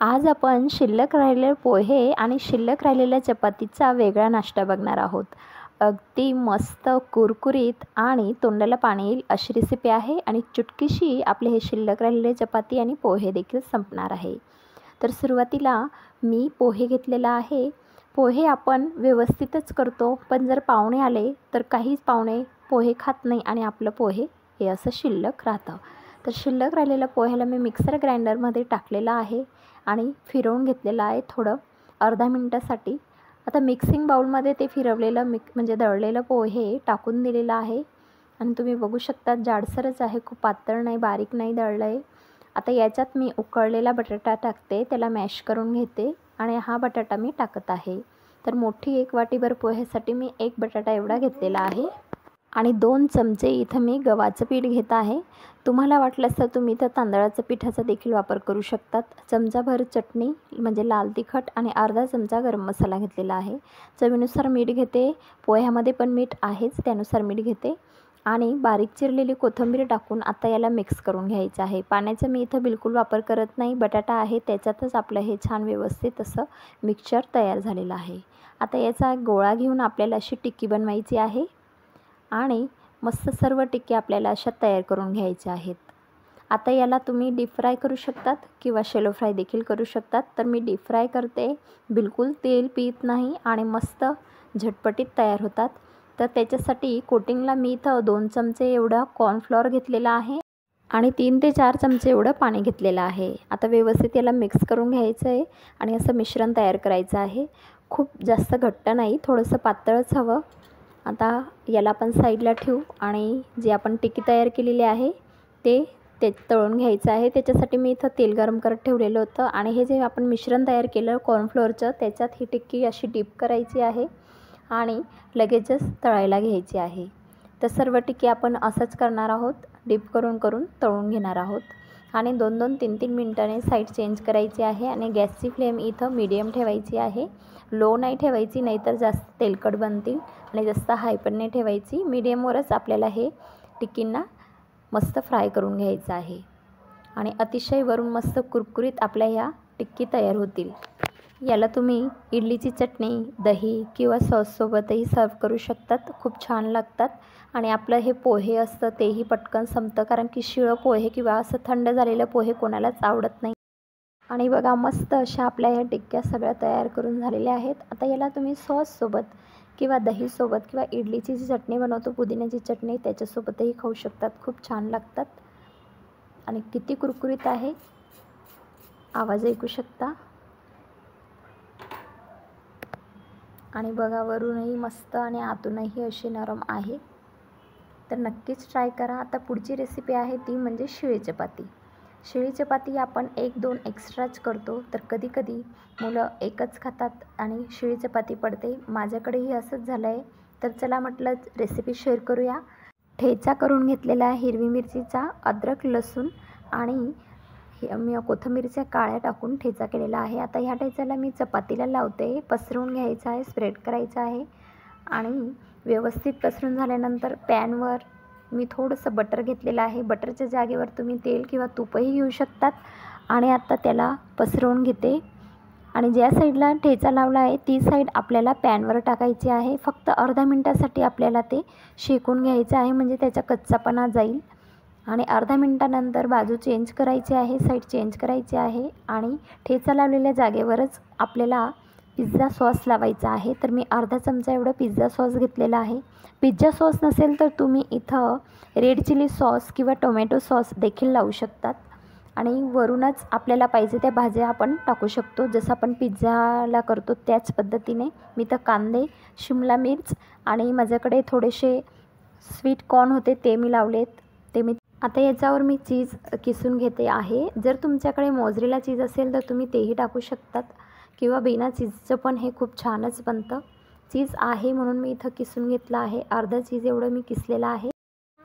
आज आपण शिल्लक राहिलेले पोहे आणि शिल्लक राहिलेल्या चपातीचा वेगळा नाश्ता बघणार आहोत। अगदी मस्त कुरकुरीत आणि तोंडाला पाणी येईल अशी रेसिपी आहे आणि चुटकीशी आपले हे शिल्लक राहिलेले चपाती आणि पोहे देखील संपणार आहे। तर सुरुवातीला मी पोहे घेतलेला आहे। पोहे आपण व्यवस्थितच करतो, पण जर पाहुणे आले तर काहीच पाहुणे पोहे खात नाही आणि आपलं पोहे हे असं शिल्लक राहतं। तर शिल्लक राहिलेल्या पोह्याला मी मिक्सर ग्राइंडरमध्ये टाकलेला आहे आणि फिरवून घेतलेलं आहे थोडं अर्धा मिनटासाठी। आता मिक्सिंग बाउलमध्ये ते फिरवलेलं म्हणजे दळलेलं पोहे टाकून दिलेलं आहे आणि तुम्ही बघू शकता जाडसरच आहे, खूप पातळ नाही, बारीक नाही दळलं आहे। आता याच्यात मी उकळलेला बटाटा टाकते, त्याला मॅश करून घेते आणि हा बटाटा मी टाकत आहे। तर मोठी 1 वाटीभर पोह्यासाठी मी 1 बटाटा एवढा घेतलेला आहे आणि 2 चमचे इथं मी गव्हाचं पीठ घेत आहे। तुम्हाला वाटलंस तर तुम्ही इथं तांदळाचं पिठाचा देखील वापर करू शकतात। चमचाभर चटणी म्हणजे लाल तिखट आणि अर्धा चमचा गरम मसाला घेतलेला आहे। चवीनुसार मीठ घेते, पोह्यामध्ये पण मीठ आहेच, त्यानुसार मीठ घेते आणि बारीक चिरलेली कोथिंबीर टाकून आता याला मिक्स करून घ्यायचं आहे। पाण्याचा मी इथं बिलकुल वापर करत नाही, बटाटा आहे त्याच्यातच आपलं हे छान व्यवस्थित असं मिक्सचर तयार झालेलं आहे। आता याचा गोळा घेऊन आपल्याला अशी टिक्की बनवायची आहे आणि मस्त सर्व टिक्की आपल्याला अशा तयार करून घ्यायच्या आहेत। आता याला तुम्ही डीप फ्राय करू शकतात किंवा शॅलो फ्राय देखील करू शकतात। तर मी डीप फ्राय करते, बिलकुल तेल पीत नाही आणि मस्त झटपटीत तयार होतात। तर त्याच्यासाठी कोटिंगला मी इथं 2 चमचे एवढा कॉर्नफ्लॉवर घेतलेला आहे आणि 3 ते 4 चमचे एवढं पाणी घेतलेलं आहे। आता व्यवस्थित याला मिक्स करून घ्यायचं आहे आणि असं मिश्रण तयार करायचं आहे। खूप जास्त घट्ट नाही, थोडंसं पातळच हवं। आता याला आपण साईडला ठेवू आणि जे आपण टिक्की तयार केलेली आहे ते तळून घ्यायचं आहे। त्याच्यासाठी मी इथं तेल गरम करत ठेवलेलं होतं आणि हे जे आपण मिश्रण तयार केलं कॉर्नफ्लोअरचं त्याच्यात ही टिक्की अशी डीप करायची आहे आणि लगेचच तळायला घ्यायची आहे। तर सर्व टिक्की आपण असंच करणार आहोत, डीप करून तळून घेणार आहोत आणि 2-2, 3-3 मिनिटांनी साईड चेंज करायची आहे आणि गॅसची फ्लेम इथं मीडियम ठेवायची आहे, लो नाही ठेवायची, नाहीतर जास्त तेलकट बनतील आणि जास्त हाय पण नाही ठेवायची। मीडियमवरच आपल्याला हे टिक्कींना मस्त फ्राय करून घ्यायचं आहे आणि अतिशय वरून मस्त कुरकुरीत आपल्या ह्या टिक्की तयार होतील। याला तुम्ही इडलीची चटणी, दही किंवा सॉससोबतही सर्व करू शकतात, खूप छान लागतात आणि आपलं हे पोहे असतं तेही पटकन संपतं, कारण की शिळं पोहे किंवा असं थंड झालेलं पोहे कोणालाच आवडत नाही। आणि बघा मस्त अशा आपल्या ह्या टिक्क्या सगळ्या तयार करून झालेल्या आहेत। आता याला तुम्ही सॉससोबत किंवा दहीसोबत किंवा इडलीची जी चटणी बनवतो पुदिन्याची चटणी त्याच्यासोबतही खाऊ शकतात, खूप छान लागतात आणि किती कुरकुरीत आहे, आवाज ऐकू शकता आणि बघा वरूनही मस्त आणि आतूनही अशी नरम आहे। तर नक्कीच ट्राय करा। आता पुढची रेसिपी आहे ती म्हणजे शिळी चपाती। शिळी चपाती आपण 1-2 एक्स्ट्राच करतो, तर कधीकधी मुलं एकच खातात आणि शिळी चपाती पडते, माझ्याकडेही असंच झालं आहे। तर चला म्हटलं रेसिपी शेअर करूया। ठेचा करून घेतलेला हिरवी मिरचीचा, अद्रक, लसूण आणि मी कोथिंबीरच्या काळ्या टाकून ठेचा केलेला आहे। आता ह्या ठेच्याला मी चपातीला लावते, पसरवून घ्यायचा आहे, स्प्रेड करायचा आहे आणि व्यवस्थित पसरून झाल्यानंतर पॅनवर मी थोडंसं बटर घेतलेलं आहे, बटरच्या जागेवर तुम्ही तेल किंवा तूपही घेऊ शकतात आणि आता त्याला पसरवून घेते आणि ज्या साईडला ठेचा लावला आहे ती साईड आपल्याला पॅनवर टाकायची आहे। फक्त अर्धा मिनटासाठी आपल्याला ते शेकून घ्यायचं आहे, म्हणजे त्याचा कच्चापणा जाईल आणि अर्धा मिनटानंतर बाजू चेंज करायची आहे, साईड चेंज करायची आहे आणि ठेचा लावलेल्या जागेवरच आपल्याला पिझ्झा सॉस लावायचा आहे। तर मी अर्धा चमचा एवढं पिझ्झा सॉस घेतलेला आहे। पिझ्झा सॉस नसेल तर तुम्ही इथं रेड चिली सॉस किंवा टोमॅटो सॉस देखील लावू शकतात आणि वरूनच आपल्याला पाहिजे त्या भाज्या आपण टाकू शकतो, जसं आपण पिझ्झाला करतो त्याच पद्धतीने। मी तर कांदे, शिमला मिर्च आणि माझ्याकडे थोडेसे स्वीट कॉर्न होते ते मी लावलेत, ते मी आता याच्यावर मी चीज किसून घेते आहे। जर तुमच्याकडे मोझरेला चीज असेल तर तुम्ही तेही टाकू शकतात किंवा बिना चीजचं पण हे खूप छानच बनतं। चीज आहे म्हणून मी इथं किसून घेतलं आहे, अर्धा चीज एवढं मी किसलेलं आहे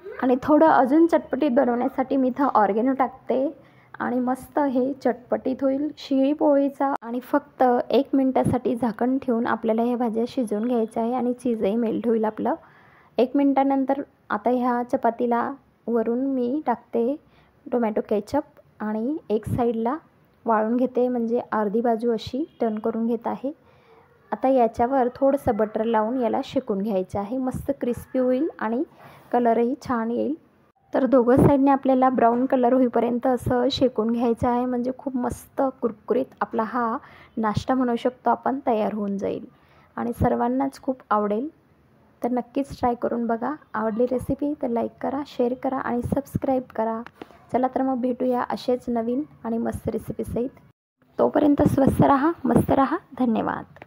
आणि थोडं अजून चटपटीत बनवण्यासाठी मी इथं ऑर्गेनो टाकते आणि मस्त हे चटपटीत होईल शिळी पोळीचा आणि फक्त 1 मिनटासाठी झाकण ठेवून आपल्याला ह्या भाज्या शिजवून घ्यायच्या आहे आणि चीजही मेल्ट होईल आपलं। 1 मिनटानंतर आता ह्या चपातीला वरून मी टाकते टोमॅटो केचप आणि एक साईडला वाळून घेते, म्हणजे अर्धी बाजू अशी टर्न करून घेत आहे. आता याच्यावर थोडंसं बटर लावून याला शेकून घ्यायचं आहे. मस्त क्रिस्पी होईल आणि कलरही छान येईल. तर दोघं साईडने आपल्याला ब्राऊन कलर होईपर्यंत असं शेकून घ्यायचं आहे, म्हणजे खूप मस्त कुरकुरीत आपला हा नाश्ता म्हणू शकतो आपण तयार होऊन जाईल आणि सर्वांनाच खूप आवडेल. तर नक्कीच ट्राय करून बघा. आवडली रेसिपी तर लाईक करा, शेअर करा आणि सबस्क्राईब करा. चला तर मग भेटूया असेच नवीन आणि मस्त रेसिपीसहित. तोपर्यंत स्वस्थ राहा, मस्त राहा. धन्यवाद.